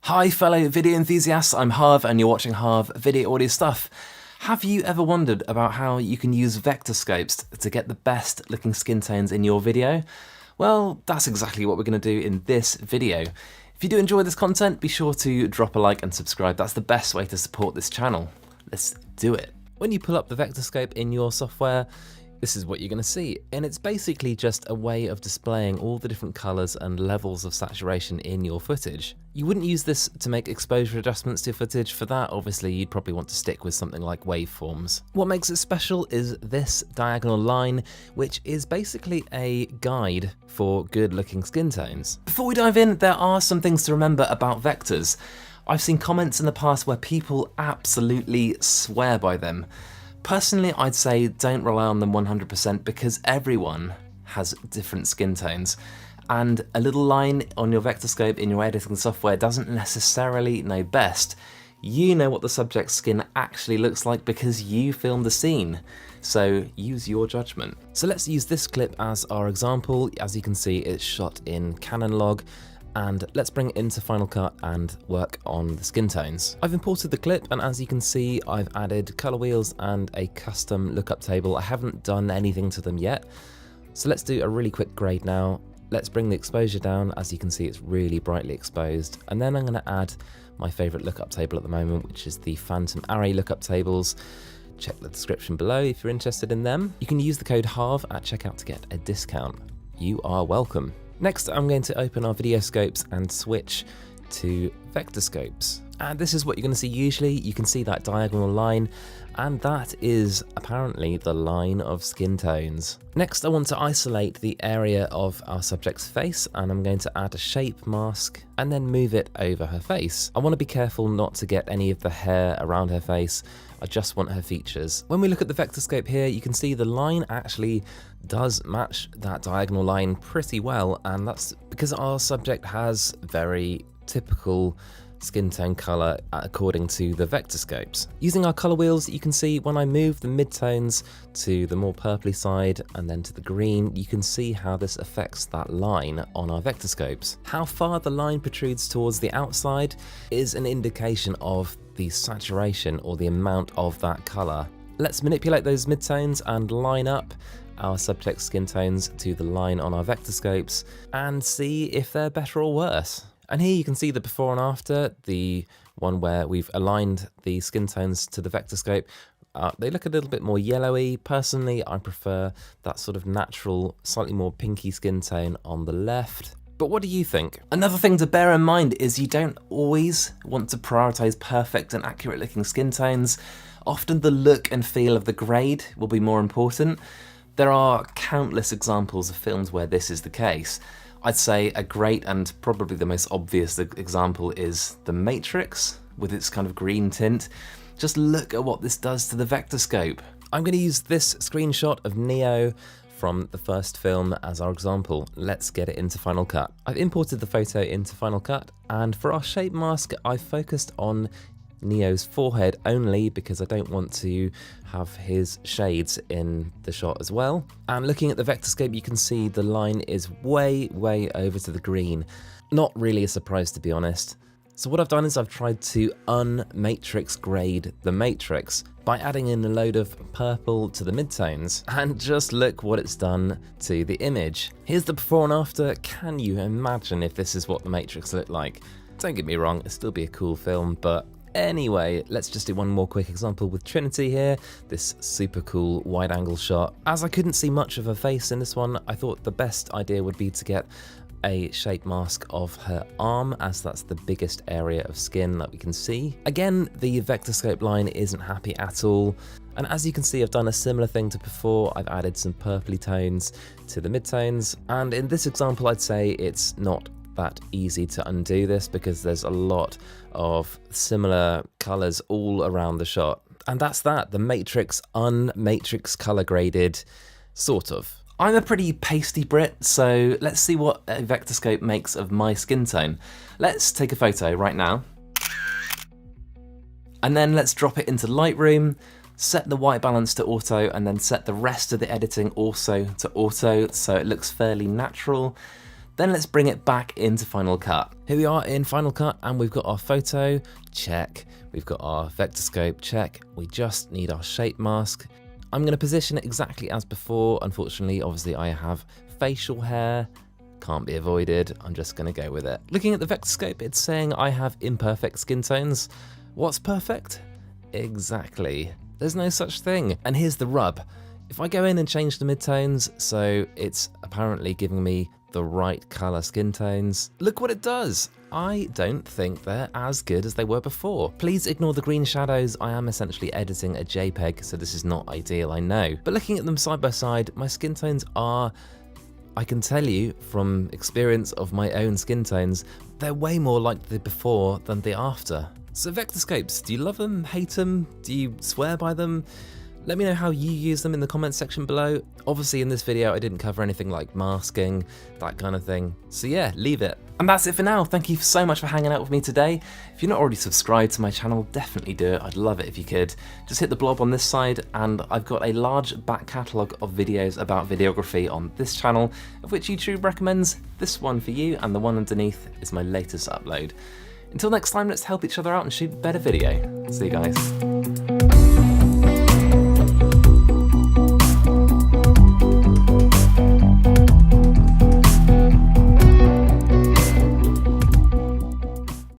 Hi fellow video enthusiasts, I'm Harv and you're watching Harv Video Audio Stuff. Have you ever wondered about how you can use Vectorscopes to get the best looking skin tones in your video? Well, that's exactly what we're going to do in this video. If you do enjoy this content, be sure to drop a like and subscribe. That's the best way to support this channel. Let's do it. When you pull up the Vectorscope in your software, this is what you're going to see, and it's basically just a way of displaying all the different colours and levels of saturation in your footage. You wouldn't use this to make exposure adjustments to footage. For that, obviously, you'd probably want to stick with something like waveforms. What makes it special is this diagonal line, which is basically a guide for good-looking skin tones. Before we dive in, there are some things to remember about vectors. I've seen comments in the past where people absolutely swear by them. Personally, I'd say don't rely on them 100% because everyone has different skin tones. And a little line on your Vectorscope in your editing software doesn't necessarily know best. You know what the subject's skin actually looks like because you filmed the scene. So use your judgment. So let's use this clip as our example. As you can see, it's shot in Canon log. And let's bring it into Final Cut and work on the skin tones. I've imported the clip, and as you can see, I've added color wheels and a custom lookup table. I haven't done anything to them yet. So let's do a really quick grade now. Let's bring the exposure down. As you can see, it's really brightly exposed. And then I'm gonna add my favorite lookup table at the moment, which is the Phantom Array lookup tables. Check the description below if you're interested in them. You can use the code HARV at checkout to get a discount. You are welcome. Next, I'm going to open our video scopes and switch to Vectorscopes. And this is what you're going to see usually. You can see that diagonal line, and that is apparently the line of skin tones. Next, I want to isolate the area of our subject's face, and I'm going to add a shape mask and then move it over her face. I want to be careful not to get any of the hair around her face. I just want her features. When we look at the Vectorscope here, you can see the line actually does match that diagonal line pretty well, and that's because our subject has very typical skin tone color according to the Vectorscopes. Using our color wheels, you can see when I move the midtones to the more purpley side and then to the green, you can see how this affects that line on our Vectorscopes. How far the line protrudes towards the outside is an indication of the saturation or the amount of that color. Let's manipulate those midtones and line up our subject's skin tones to the line on our Vectorscopes and see if they're better or worse. And here you can see the before and after, the one where we've aligned the skin tones to the Vectorscope. They look a little bit more yellowy. Personally, I prefer that sort of natural, slightly more pinky skin tone on the left. But what do you think? Another thing to bear in mind is you don't always want to prioritize perfect and accurate looking skin tones. Often the look and feel of the grade will be more important. There are countless examples of films where this is the case. I'd say a great and probably the most obvious example is The Matrix with its kind of green tint. Just look at what this does to the Vectorscope. I'm going to use this screenshot of Neo from the first film as our example. Let's get it into Final Cut. I've imported the photo into Final Cut, and for our shape mask, I've focused on Neo's forehead only because I don't want to have his shades in the shot as well. And looking at the Vectorscope, you can see the line is way over to the green. Not really a surprise, to be honest. So what I've done is I've tried to un-matrix grade the matrix by adding in a load of purple to the midtones, and just look what it's done to the image. Here's the before and after. Can you imagine if this is what the Matrix looked like? Don't get me wrong, it'd still be a cool film, but anyway, let's just do one more quick example with Trinity here, this super cool wide angle shot. As I couldn't see much of her face in this one, I thought the best idea would be to get a shape mask of her arm, as that's the biggest area of skin that we can see. Again, the Vectorscope line isn't happy at all. And as you can see, I've done a similar thing to before. I've added some purpley tones to the midtones. And in this example, I'd say it's not that easy to undo this because there's a lot of similar colors all around the shot. And that's that, the Matrix un-matrix color graded, sort of. I'm a pretty pasty Brit, so let's see what a Vectorscope makes of my skin tone. Let's take a photo right now. And then let's drop it into Lightroom, set the white balance to auto, and then set the rest of the editing also to auto so it looks fairly natural. Then let's bring it back into Final Cut. Here we are in Final Cut and we've got our photo, check. We've got our vectorscope, check. We just need our shape mask. I'm going to position it exactly as before. Unfortunately, obviously I have facial hair. Can't be avoided. I'm just going to go with it. Looking at the vectorscope, it's saying I have imperfect skin tones. What's perfect? Exactly. There's no such thing. And here's the rub. If I go in and change the midtones, so it's apparently giving me the right color skin tones, look what it does. I don't think they're as good as they were before. Please ignore the green shadows. I am essentially editing a JPEG, so this is not ideal, I know. But looking at them side by side, my skin tones are, I can tell you from experience of my own skin tones, they're way more like the before than the after. So Vectorscopes, do you love them, hate them, do you swear by them? Let me know how you use them in the comments section below. Obviously in this video I didn't cover anything like masking, that kind of thing. So yeah, leave it. And that's it for now. Thank you so much for hanging out with me today. If you're not already subscribed to my channel, definitely do it. I'd love it if you could. Just hit the blob on this side and I've got a large back catalogue of videos about videography on this channel, of which YouTube recommends this one for you and the one underneath is my latest upload. Until next time, let's help each other out and shoot better video. See you guys.